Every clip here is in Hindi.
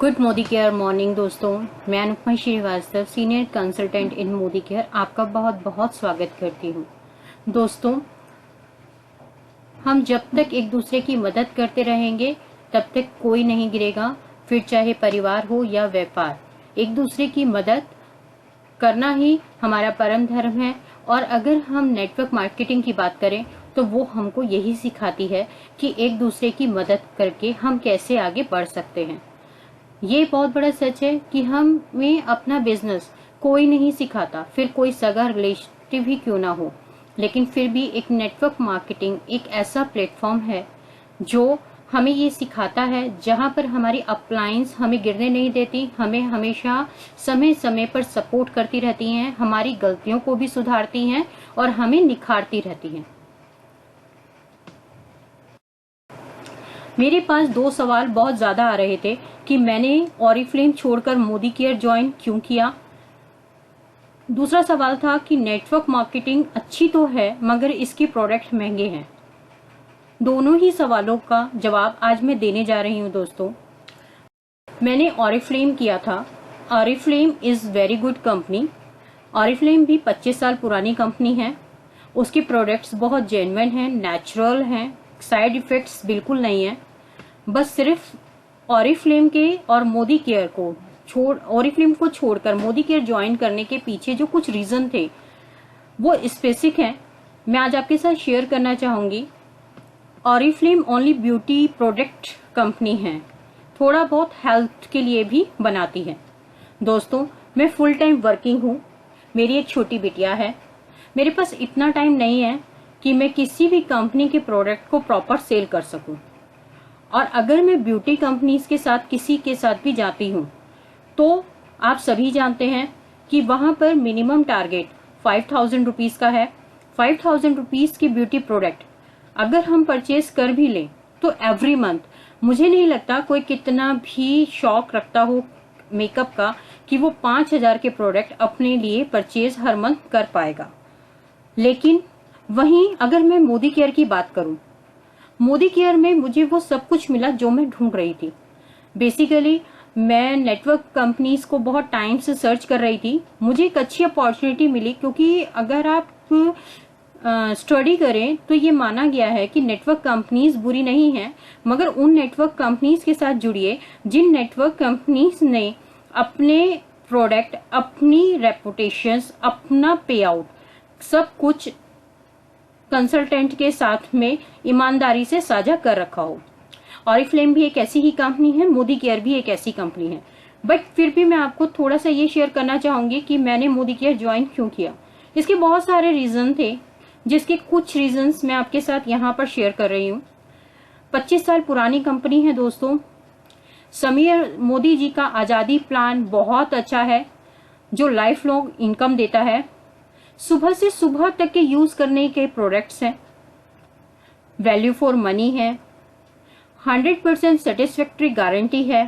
गुड मोदी केयर मॉर्निंग दोस्तों। मैं Anupama Shrivastava, senior consultant in Modi care, आपका बहुत बहुत स्वागत करती हूँ। दोस्तों, हम जब तक एक दूसरे की मदद करते रहेंगे तब तक कोई नहीं गिरेगा, फिर चाहे परिवार हो या व्यापार। एक दूसरे की मदद करना ही हमारा परम धर्म है। और अगर हम नेटवर्क मार्केटिंग की बात करें तो वो हमको यही सिखाती है कि एक दूसरे की मदद करके हम कैसे आगे बढ़ सकते हैं। ये बहुत बड़ा सच है कि हमें अपना बिजनेस कोई नहीं सिखाता, फिर कोई सगा रिलेटिव ही क्यों ना हो, लेकिन फिर भी एक नेटवर्क मार्केटिंग एक ऐसा प्लेटफॉर्म है जो हमें ये सिखाता है, जहां पर हमारी अपलाइंस हमें गिरने नहीं देती, हमें हमेशा समय समय पर सपोर्ट करती रहती हैं, हमारी गलतियों को भी सुधारती हैं और हमें निखारती रहती हैं। मेरे पास 2 सवाल बहुत ज्यादा आ रहे थे कि मैंने ऑरिफ्लेम छोड़कर मोदी केयर ज्वाइन क्यों किया। दूसरा सवाल था कि नेटवर्क मार्केटिंग अच्छी तो है मगर इसके प्रोडक्ट महंगे हैं। दोनों ही सवालों का जवाब आज मैं देने जा रही हूँ दोस्तों। मैंने ऑरिफ्लेम किया था। Oriflame is very good company. Oriflame भी 25 साल पुरानी कंपनी है। उसके प्रोडक्ट्स बहुत जेन्युइन हैं, नेचुरल हैं, साइड इफेक्ट्स बिल्कुल नहीं है। बस सिर्फ ऑरिफ्लेम के और मोदी केयर को ऑरिफ्लेम को छोड़कर मोदी केयर ज्वाइन करने के पीछे जो कुछ रीजन थे वो स्पेसिफिक हैं, मैं आज आपके साथ शेयर करना चाहूंगी। Oriflame only beauty product company है, थोड़ा बहुत हेल्थ के लिए भी बनाती है। दोस्तों, मैं फुल टाइम वर्किंग हूँ, मेरी एक छोटी बिटिया है, मेरे पास इतना टाइम नहीं है कि मैं किसी भी कंपनी के प्रोडक्ट को प्रॉपर सेल कर सकूं। और अगर मैं ब्यूटी कंपनीज के साथ किसी के साथ भी जाती हूँ तो आप सभी जानते हैं कि वहां पर मिनिमम टारगेट 5000 रुपीज का है। 5000 रुपीज की ब्यूटी प्रोडक्ट अगर हम परचेज कर भी लें तो एवरी मंथ मुझे नहीं लगता कोई कितना भी शौक रखता हो मेकअप का कि वो 5000 के प्रोडक्ट अपने लिए परचेज हर मंथ कर पाएगा। लेकिन वहीं अगर मैं मोदी केयर की बात करूं, मोदी केयर में मुझे वो सब कुछ मिला जो मैं ढूंढ रही थी। बेसिकली मैं नेटवर्क कंपनीज को बहुत टाइम से सर्च कर रही थी, मुझे एक अच्छी अपॉर्चुनिटी मिली, क्योंकि अगर आप स्टडी करें तो ये माना गया है कि नेटवर्क कंपनीज बुरी नहीं है, मगर उन नेटवर्क कंपनीज के साथ जुड़िए जिन नेटवर्क कंपनीज ने अपने प्रोडक्ट, अपनी रेपुटेशन, अपना पे आउट सब कुछ कंसल्टेंट के साथ में ईमानदारी से साझा कर रखा हो। ऑरिफ्लेम भी एक ऐसी ही कंपनी है, मोदी केयर भी एक ऐसी कंपनी है। बट फिर भी मैं आपको थोड़ा सा ये शेयर करना चाहूंगी कि मैंने मोदी केयर ज्वाइन क्यों किया। इसके बहुत सारे रीजन थे, जिसके कुछ रीजंस मैं आपके साथ यहाँ पर शेयर कर रही हूँ। 25 साल पुरानी कंपनी है दोस्तों। समीर मोदी जी का आजादी प्लान बहुत अच्छा है जो लाइफ लॉन्ग इनकम देता है। सुबह से सुबह तक के यूज करने के प्रोडक्ट्स हैं, वैल्यू फॉर मनी है, 100% सेटिस्फैक्ट्री गारंटी है,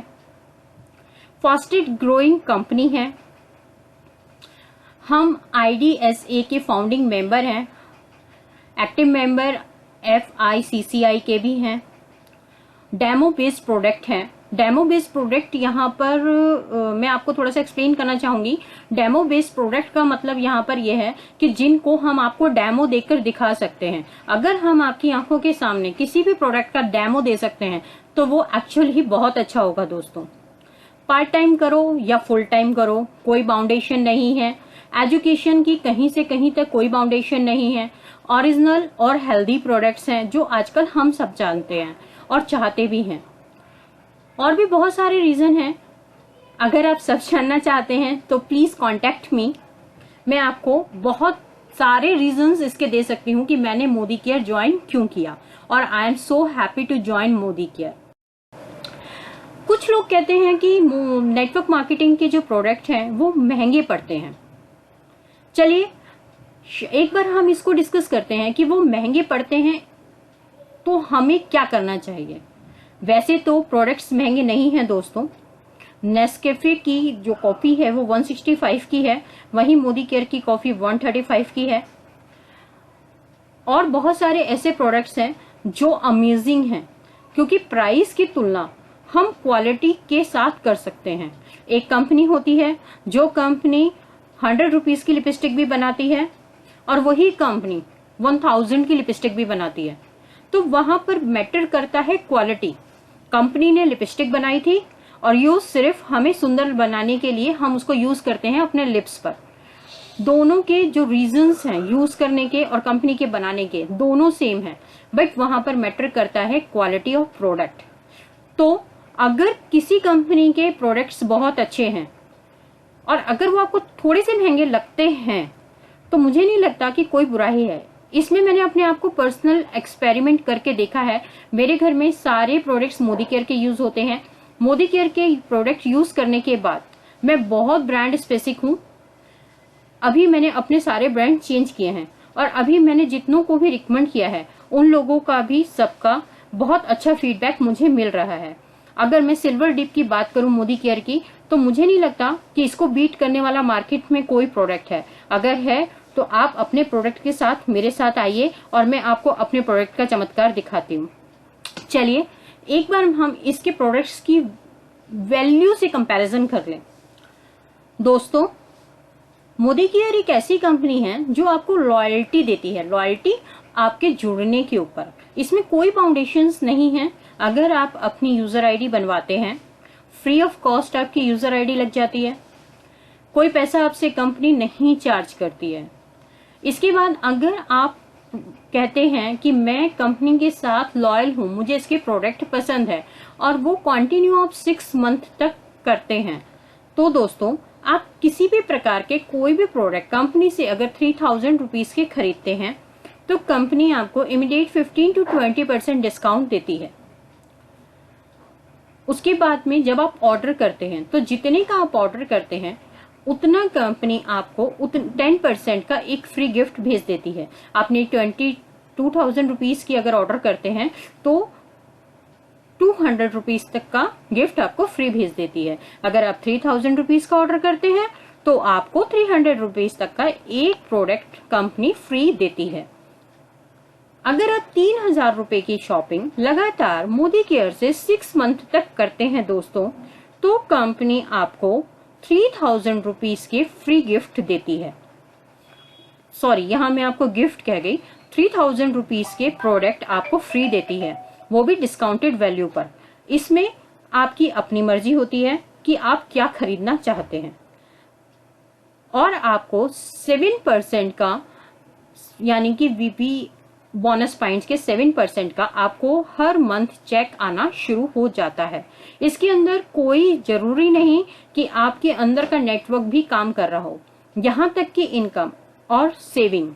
फास्टेस्ट ग्रोइंग कंपनी है। हम IDSA के फाउंडिंग मेंबर हैं, एक्टिव मेंबर FICCI के भी हैं। डेमो बेस्ड प्रोडक्ट है। डेमो बेस्ड प्रोडक्ट यहाँ पर मैं आपको थोड़ा सा एक्सप्लेन करना चाहूंगी। डेमो बेस्ड प्रोडक्ट का मतलब यहाँ पर यह है कि जिनको हम आपको डेमो देकर दिखा सकते हैं। अगर हम आपकी आंखों के सामने किसी भी प्रोडक्ट का डेमो दे सकते हैं तो वो एक्चुअली ही बहुत अच्छा होगा दोस्तों। पार्ट टाइम करो या फुल टाइम करो, कोई बाउंडेशन नहीं है। एजुकेशन की कहीं से कहीं तक कोई बाउंडेशन नहीं है। ओरिजिनल और हेल्दी प्रोडक्ट्स हैं जो आजकल हम सब जानते हैं और चाहते भी हैं। और भी बहुत सारे रीजन हैं, अगर आप सब जानना चाहते हैं तो प्लीज कॉन्टेक्ट मी। मैं आपको बहुत सारे रीजंस इसके दे सकती हूँ कि मैंने मोदी केयर ज्वाइन क्यों किया, और I am so happy to join Modi care. कुछ लोग कहते हैं कि नेटवर्क मार्केटिंग के जो प्रोडक्ट हैं वो महंगे पड़ते हैं। चलिए एक बार हम इसको डिस्कस करते हैं कि वो महंगे पड़ते हैं तो हमें क्या करना चाहिए। वैसे तो प्रोडक्ट्स महंगे नहीं हैं दोस्तों। नेस्कैफे की जो कॉफी है वो 165 की है, वहीं मोदी केयर की कॉफी 135 की है। और बहुत सारे ऐसे प्रोडक्ट्स हैं जो अमेजिंग हैं, क्योंकि प्राइस की तुलना हम क्वालिटी के साथ कर सकते हैं। एक कंपनी होती है जो कंपनी 100 रुपीज की लिपस्टिक भी बनाती है और वही कंपनी 1000 की लिपस्टिक भी बनाती है, तो वहां पर मैटर करता है क्वालिटी। कंपनी ने लिपस्टिक बनाई थी और यूज सिर्फ हमें सुंदर बनाने के लिए हम उसको यूज करते हैं अपने लिप्स पर। दोनों के जो रीजंस हैं यूज करने के और कंपनी के बनाने के, दोनों सेम है, बट वहां पर मैटर करता है क्वालिटी ऑफ प्रोडक्ट। तो अगर किसी कंपनी के प्रोडक्ट्स बहुत अच्छे हैं और अगर वो आपको थोड़े से महंगे लगते हैं, तो मुझे नहीं लगता कि कोई बुराई है इसमें। मैंने अपने आप को पर्सनल एक्सपेरिमेंट करके देखा है। मेरे घर में सारे प्रोडक्ट्स मोदी केयर के यूज होते हैं। मोदी केयर के प्रोडक्ट यूज करने के बाद मैं बहुत ब्रांड स्पेसिफिक हूँ। अभी मैंने अपने सारे ब्रांड चेंज किए हैं और अभी मैंने जितनों को भी रिकमेंड किया है उन लोगों का भी सबका बहुत अच्छा फीडबैक मुझे मिल रहा है। अगर मैं सिल्वर डिप की बात करूं मोदी केयर की, तो मुझे नहीं लगता कि इसको बीट करने वाला मार्केट में कोई प्रोडक्ट है। अगर है तो आप अपने प्रोडक्ट के साथ मेरे साथ आइए और मैं आपको अपने प्रोडक्ट का चमत्कार दिखाती हूँ। चलिए एक बार हम इसके प्रोडक्ट्स की वैल्यू से कंपैरिजन कर लें। दोस्तों, मोदी केयर एक ऐसी कंपनी है जो आपको लॉयल्टी देती है, लॉयल्टी आपके जुड़ने के ऊपर। इसमें कोई फाउंडेशंस नहीं है। अगर आप अपनी यूजर आईडी बनवाते हैं, फ्री ऑफ कॉस्ट आपकी यूजर आईडी लग जाती है, कोई पैसा आपसे कंपनी नहीं चार्ज करती है। इसके बाद अगर आप कहते हैं कि मैं कंपनी के साथ लॉयल हूं, मुझे इसके प्रोडक्ट पसंद है और वो कंटिन्यू ऑफ 6 मंथ तक करते हैं, तो दोस्तों आप किसी भी प्रकार के कोई भी प्रोडक्ट कंपनी से अगर 3000 रुपीज के खरीदते हैं तो कंपनी आपको इमीडिएट 15 to 20% डिस्काउंट देती है। उसके बाद में जब आप ऑर्डर करते हैं तो जितने का आप ऑर्डर करते हैं उतना कंपनी आपको 10% का एक फ्री गिफ्ट भेज देती है। आपने 22,000 रुपीज की अगर ऑर्डर करते हैं तो 200 रुपीज तक का गिफ्ट आपको फ्री भेज देती है। अगर आप 3000 रुपीज का ऑर्डर करते हैं तो आपको 300 रुपीज तक का एक प्रोडक्ट कंपनी फ्री देती है। अगर आप 3000 रुपए की शॉपिंग लगातार मोदी केयर से 6 मंथ तक करते हैं दोस्तों, तो कंपनी आपको 3000 रुपीज के फ्री गिफ्ट देती है। सॉरी, यहां मैं आपको गिफ्ट कह गई। 3000 रुपीज के प्रोडक्ट आपको फ्री देती है, वो भी डिस्काउंटेड वैल्यू पर। इसमें आपकी अपनी मर्जी होती है कि आप क्या खरीदना चाहते हैं। और आपको 7% का यानी कि वीपी बोनस पॉइंट्स के 7% का आपको हर मंथ चेक आना शुरू हो जाता है। इसके अंदर कोई जरूरी नहीं कि आपके अंदर का नेटवर्क भी काम कर रहा हो, यहां तक कि इनकम और सेविंग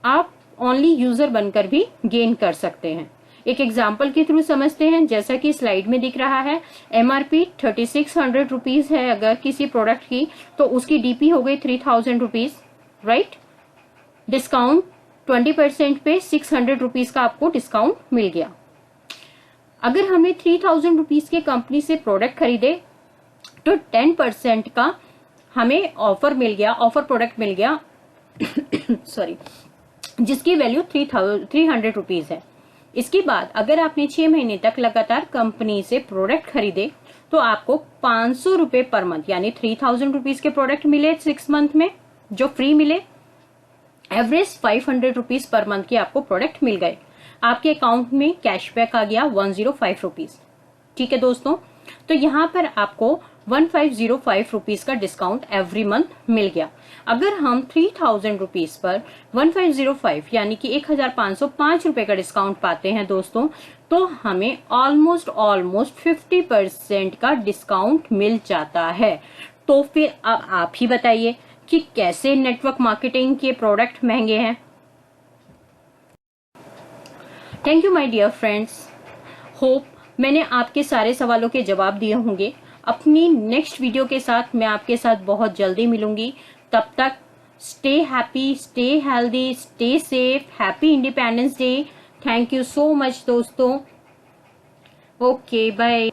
आप ओनली यूजर बनकर भी गेन कर सकते हैं। एक एग्जाम्पल के थ्रू समझते हैं। जैसा कि स्लाइड में दिख रहा है, MRP 3600 रुपीज है अगर किसी प्रोडक्ट की, तो उसकी DP हो गई 3000 रुपीज, राइट। डिस्काउंट 20% पे 600 रुपीज का आपको डिस्काउंट मिल गया। अगर हमने 3000 रुपीज के कंपनी से प्रोडक्ट खरीदे तो 10% का हमें ऑफर मिल गया, ऑफर प्रोडक्ट मिल गया सॉरी, जिसकी वैल्यू 300 रुपीज है। इसके बाद अगर आपने 6 महीने तक लगातार कंपनी से प्रोडक्ट खरीदे तो आपको 500 रुपए पर मंथ यानी 3000 रुपीज के प्रोडक्ट मिले 6 मंथ में जो फ्री मिले। एवरेज 500 रुपीज पर मंथ के आपको प्रोडक्ट मिल गए। आपके अकाउंट में कैशबैक आ गया 105 रुपीज। ठीक है दोस्तों, तो यहाँ पर आपको 1505 रुपीज का डिस्काउंट एवरी मंथ मिल गया। अगर हम 3000 रुपीज पर 1505 यानी कि 1505 रुपए का डिस्काउंट पाते हैं दोस्तों, तो हमें ऑलमोस्ट 50% का डिस्काउंट मिल जाता है। तो फिर अब आप ही बताइए कि कैसे नेटवर्क मार्केटिंग के प्रोडक्ट महंगे हैं। Thank you my dear friends, hope मैंने आपके सारे सवालों के जवाब दिए होंगे। अपनी नेक्स्ट वीडियो के साथ मैं आपके साथ बहुत जल्दी मिलूंगी। तब तक stay happy, stay healthy, stay safe. Happy independence day. Thank you so much दोस्तों। Okay, bye.